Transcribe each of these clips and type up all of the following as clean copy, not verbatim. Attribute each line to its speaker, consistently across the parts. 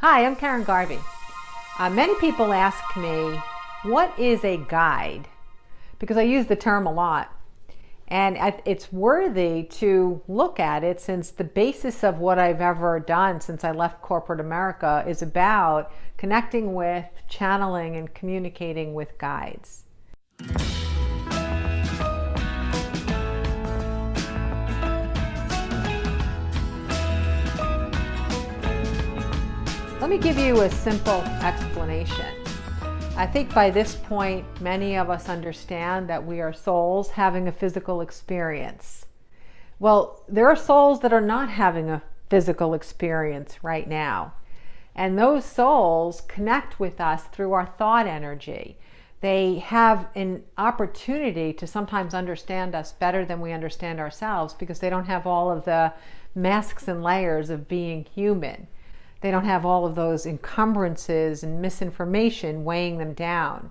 Speaker 1: Hi, I'm Karen Garvey. Many people ask me, what is a guide? Because I use the term a lot. And it's worthy to look at it, since the basis of what I've ever done since I left corporate America is about connecting with, channeling, and communicating with guides. Let me give you a simple explanation. I think by this point, many of us understand that we are souls having a physical experience. Well, there are souls that are not having a physical experience right now. And those souls connect with us through our thought energy. They have an opportunity to sometimes understand us better than we understand ourselves, because they don't have all of the masks and layers of being human. They don't have all of those encumbrances and misinformation weighing them down.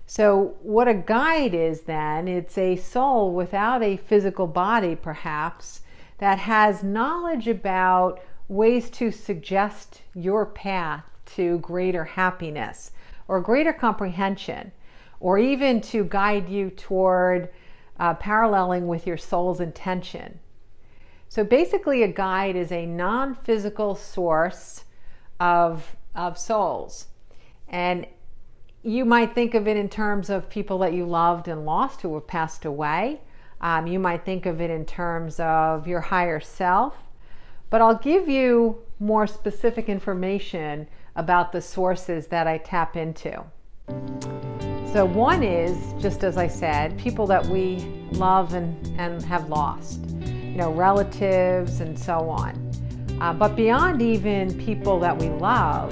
Speaker 1: So what a guide is then, it's a soul without a physical body perhaps, that has knowledge about ways to suggest your path to greater happiness or greater comprehension, or even to guide you toward paralleling with your soul's intention. So basically, a guide is a non-physical source of souls. And you might think of it in terms of people that you loved and lost who have passed away. You might think of it in terms of your higher self. But I'll give you more specific information about the sources that I tap into. So one is, just as I said, people that we love and have lost. Relatives and so on. But beyond even people that we love,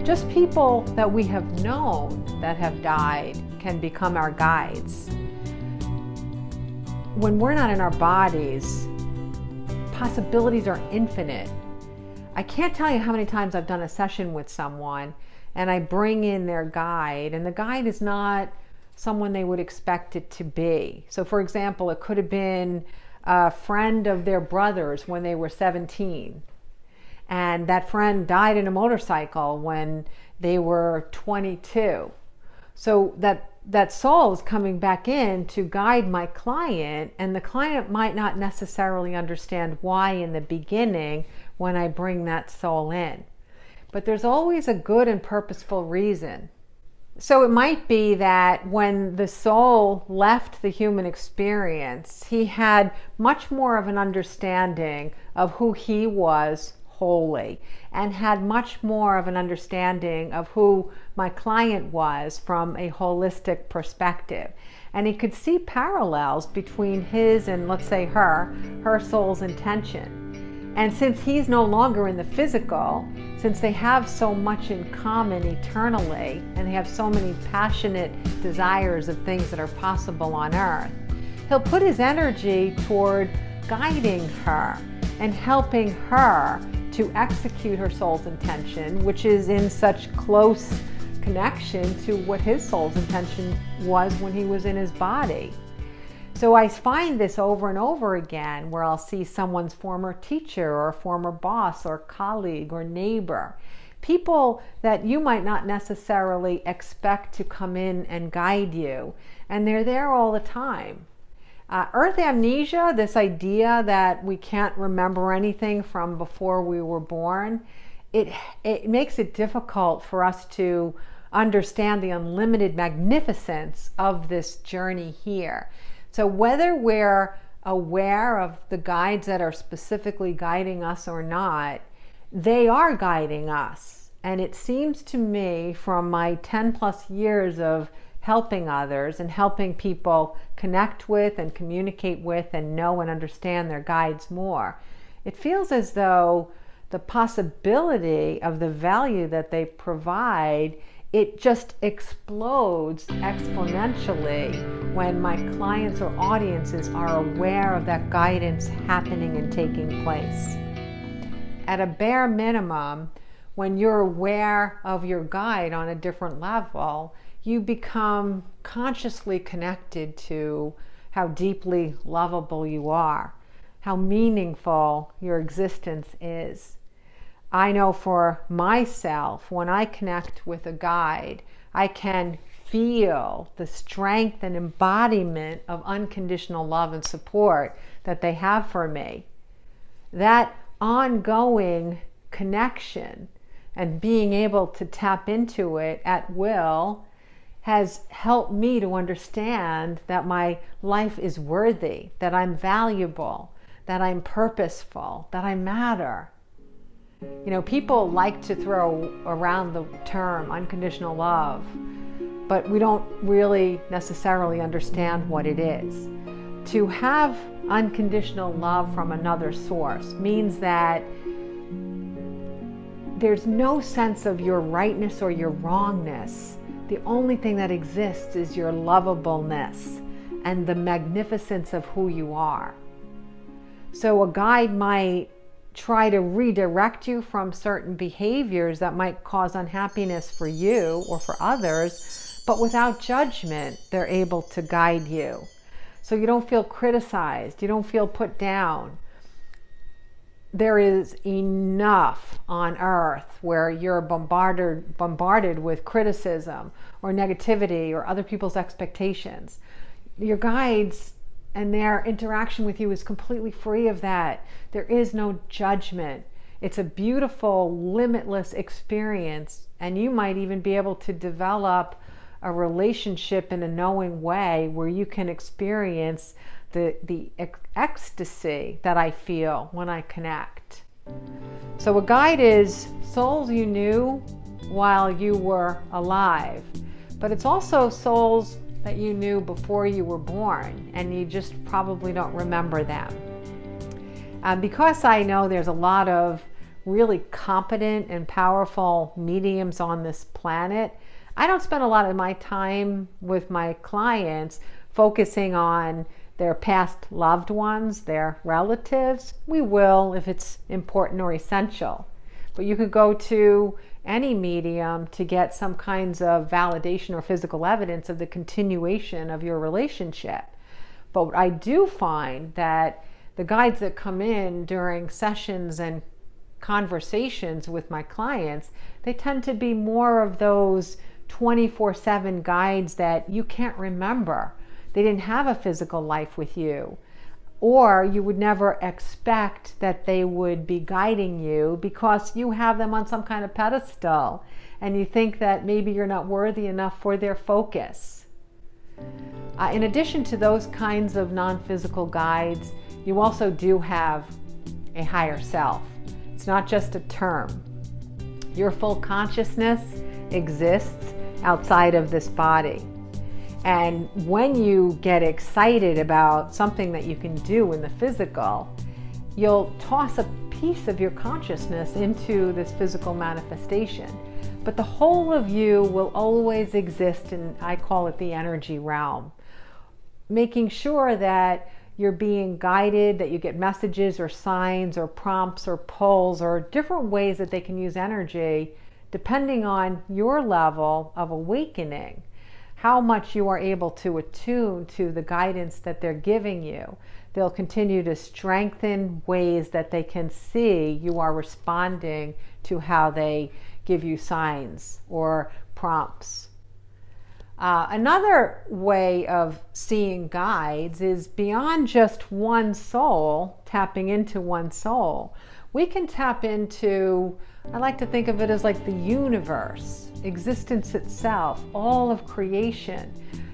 Speaker 1: just people that we have known that have died can become our guides. When we're not in our bodies, possibilities are infinite. I can't tell you how many times I've done a session with someone and I bring in their guide, and the guide is not someone they would expect it to be. So for example, it could have been a friend of their brother's when they were 17, and that friend died in a motorcycle when they were 22. So that soul is coming back in to guide my client, and the client might not necessarily understand why in the beginning when I bring that soul in, but there's always a good and purposeful reason. So it might be that when the soul left the human experience, he had much more of an understanding of who he was wholly, and had much more of an understanding of who my client was from a holistic perspective. And he could see parallels between his and, let's say, her soul's intention. And since he's no longer in the physical, since they have so much in common eternally, and they have so many passionate desires of things that are possible on earth, he'll put his energy toward guiding her and helping her to execute her soul's intention, which is in such close connection to what his soul's intention was when he was in his body. So I find this over and over again, where I'll see someone's former teacher or former boss or colleague or neighbor, people that you might not necessarily expect to come in and guide you, and they're there all the time. Earth amnesia, this idea that we can't remember anything from before we were born, it makes it difficult for us to understand the unlimited magnificence of this journey here. So whether we're aware of the guides that are specifically guiding us or not, they are guiding us. And it seems to me, from my 10 plus years of helping others and helping people connect with and communicate with and know and understand their guides more, it feels as though the possibility of the value that they provide, it just explodes exponentially when my clients or audiences are aware of that guidance happening and taking place. At a bare minimum, when you're aware of your guide on a different level, you become consciously connected to how deeply lovable you are, how meaningful your existence is. I know for myself, when I connect with a guide, I can feel the strength and embodiment of unconditional love and support that they have for me. That ongoing connection and being able to tap into it at will has helped me to understand that my life is worthy, that I'm valuable, that I'm purposeful, that I matter. You know, people like to throw around the term unconditional love, but we don't really necessarily understand what it is. To have unconditional love from another source means that there's no sense of your rightness or your wrongness. The only thing that exists is your lovableness and the magnificence of who you are. So a guide might try to redirect you from certain behaviors that might cause unhappiness for you or for others, but without judgment, they're able to guide you. So you don't feel criticized, you don't feel put down. There is enough on earth where you're bombarded with criticism or negativity or other people's expectations. Your guides and their interaction with you is completely free of that. There is no judgment. It's a beautiful, limitless experience, and you might even be able to develop a relationship in a knowing way where you can experience the ecstasy that I feel when I connect. So a guide is souls you knew while you were alive, but it's also souls that you knew before you were born, and you just probably don't remember them. Because I know there's a lot of really competent and powerful mediums on this planet, I don't spend a lot of my time with my clients focusing on their past loved ones, their relatives. We will if it's important or essential. But you could go to any medium to get some kinds of validation or physical evidence of the continuation of your relationship. But I do find that the guides that come in during sessions and conversations with my clients, they tend to be more of those 24/7 guides that you can't remember. They didn't have a physical life with you, or you would never expect that they would be guiding you because you have them on some kind of pedestal and you think that maybe you're not worthy enough for their focus. In addition to those kinds of non-physical guides, you also do have a higher self. It's not just a term. Your full consciousness exists outside of this body. And when you get excited about something that you can do in the physical, you'll toss a piece of your consciousness into this physical manifestation. But the whole of you will always exist in, I call it the energy realm. Making sure that you're being guided, that you get messages or signs or prompts or pulls or different ways that they can use energy depending on your level of awakening, how much you are able to attune to the guidance that they're giving you. They'll continue to strengthen ways that they can see you are responding to how they give you signs or prompts. Another way of seeing guides is beyond just one soul, tapping into one soul. We can tap into, I like to think of it as like the universe, existence itself, all of creation.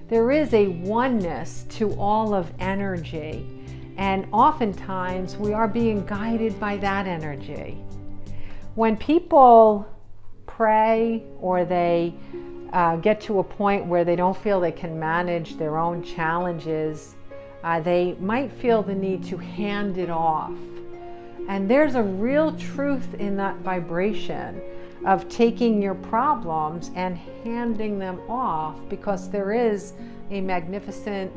Speaker 1: There is a oneness to all of energy, and oftentimes we are being guided by that energy. When people pray or they get to a point where they don't feel they can manage their own challenges, they might feel the need to hand it off. And there's a real truth in that vibration of taking your problems and handing them off, because there is a magnificent,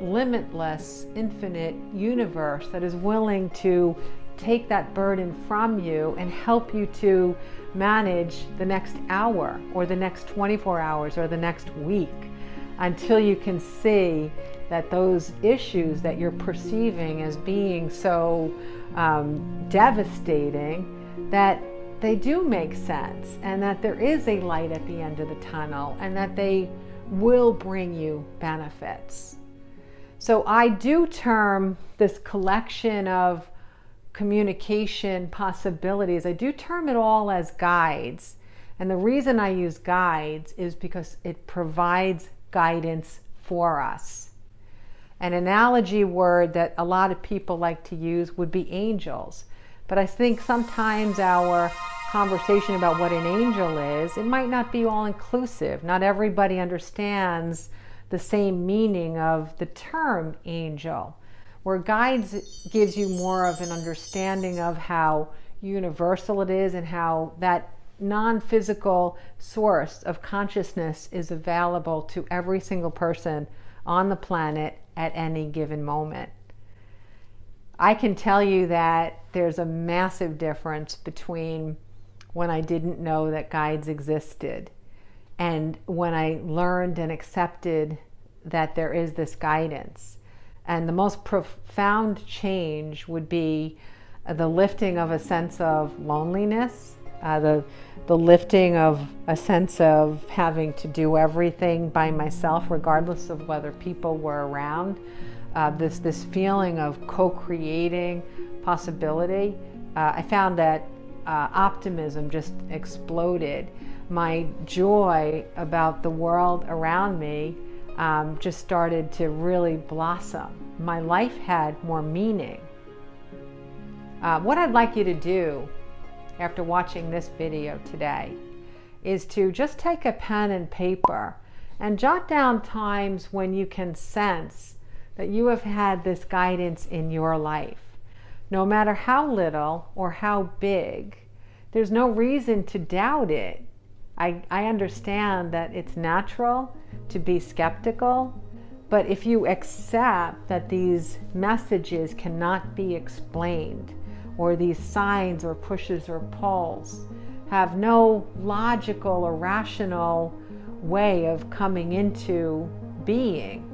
Speaker 1: limitless, infinite universe that is willing to take that burden from you and help you to manage the next hour or the next 24 hours or the next week, until you can see that those issues that you're perceiving as being so devastating, that they do make sense, and that there is a light at the end of the tunnel, and that they will bring you benefits. So I do term this collection of communication possibilities, I do term it all as guides. And the reason I use guides is because it provides guidance for us. An analogy word that a lot of people like to use would be angels. But I think sometimes our conversation about what an angel is, it might not be all inclusive. Not everybody understands the same meaning of the term angel. Where guides gives you more of an understanding of how universal it is and how that non-physical source of consciousness is available to every single person on the planet at any given moment. I can tell you that there's a massive difference between when I didn't know that guides existed and when I learned and accepted that there is this guidance. And the most profound change would be the lifting of a sense of loneliness, the lifting of a sense of having to do everything by myself, regardless of whether people were around. This feeling of co-creating possibility. I found that optimism just exploded. My joy about the world around me just started to really blossom. My life had more meaning. What I'd like you to do after watching this video today is to just take a pen and paper and jot down times when you can sense that you have had this guidance in your life. No matter how little or how big, there's no reason to doubt it. I understand that it's natural to be skeptical, but if you accept that these messages cannot be explained, or these signs or pushes or pulls have no logical or rational way of coming into being,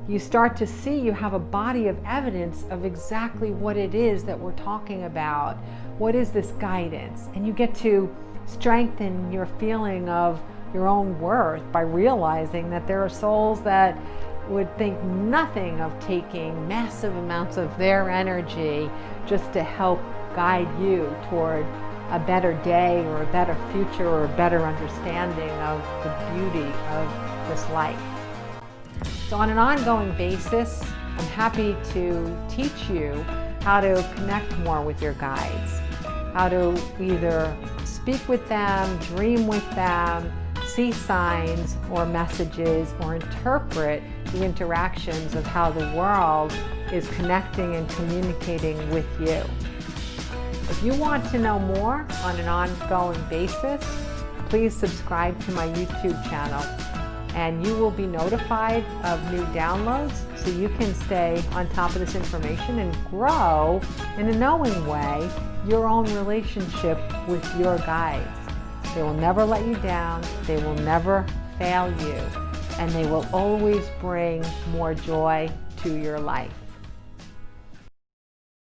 Speaker 1: you start to see you have a body of evidence of exactly what it is that we're talking about. What is this guidance? And you get to strengthen your feeling of your own worth by realizing that there are souls that would think nothing of taking massive amounts of their energy just to help guide you toward a better day or a better future or a better understanding of the beauty of this life. So on an ongoing basis, I'm happy to teach you how to connect more with your guides, how to either speak with them, dream with them, see signs or messages, or interpret the interactions of how the world is connecting and communicating with you. If you want to know more on an ongoing basis, please subscribe to my YouTube channel, and you will be notified of new downloads so you can stay on top of this information and grow in a knowing way your own relationship with your guides. They will never let you down, they will never fail you, and they will always bring more joy to your life.